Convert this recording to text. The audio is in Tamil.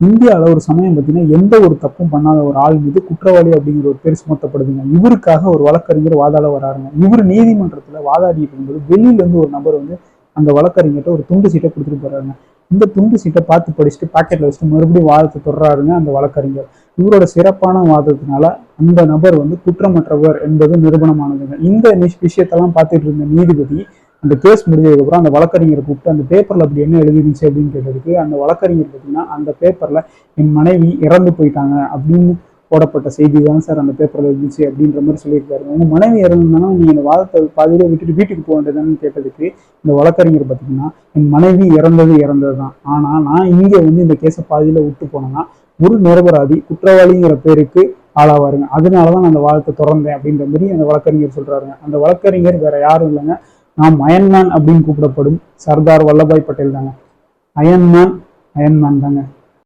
இந்தியாவில் ஒரு சமயம் பார்த்தீங்கன்னா எந்த ஒரு தப்பும் பண்ணாத ஒரு ஆள் மீது குற்றவாளி அப்படிங்கிற ஒரு பேர் சுமத்தப்படுதுங்க. இவருக்காக ஒரு வழக்கறிஞர் வாதாட வராருங்க. இவர் நீதிமன்றத்துல வாதாடிட்டு இருக்கும்போது வெளியில இருந்து ஒரு நபர் வந்து அந்த வழக்கறிஞர்கிட்ட ஒரு துண்டு சீட்டை கொடுத்துட்டு போறாருங்க. இந்த துண்டு சீட்டை பார்த்து படிச்சுட்டு பாக்கெட்ல வச்சுட்டு மறுபடியும் வாதத்தை தொடர்றாருங்க அந்த வழக்கறிஞர். இவரோட சிறப்பான வாதத்தினால அந்த நபர் வந்து குற்றமற்றவர் என்பது நிரூபணமானதுங்க. இந்த விஷயத்தெல்லாம் பார்த்துட்டு இருந்த நீதிபதி அந்த கேஸ் முடிஞ்சதுக்கப்புறம் அந்த வழக்கறிஞரை கூப்பிட்டு அந்த பேப்பர்ல அப்படி என்ன எழுதிருந்துச்சு அப்படின்னு கேட்டதுக்கு அந்த வழக்கறிஞர் பார்த்தீங்கன்னா அந்த பேப்பர்ல என் மனைவி இறந்து போயிட்டாங்க அப்படின்னு போடப்பட்ட செய்தி தான் சார் அந்த பேப்பர்ல இருந்துச்சு அப்படின்ற மாதிரி சொல்லியிருக்காரு. உங்க மனைவி இறந்துருந்தானா நீங்க இந்த வாதத்தை பாதியிலே விட்டுட்டு வீட்டுக்கு போக வேண்டியதான்னு கேட்டதுக்கு இந்த வழக்கறிஞர் பார்த்தீங்கன்னா என் மனைவி இறந்தது தான். ஆனா நான் இங்க வந்து இந்த கேஸை பாதியில விட்டு போனேன்னா ஒரு நிரபராதி குற்றவாளிங்கிற பேருக்கு ஆளாவாருங்க. அதனாலதான் நான் அந்த வாதத்தை தொடர்ந்தேன் அப்படின்ற மாதிரி அந்த வழக்கறிஞர் சொல்றாருங்க. அந்த வழக்கறிஞர் வேற யாரும் இல்லைங்க, நாம் அயன்மேன் அப்படின்னு கூப்பிடப்படும் சர்தார் வல்லபாய் பட்டேல் தாங்க. அயன்மேன் தாங்க.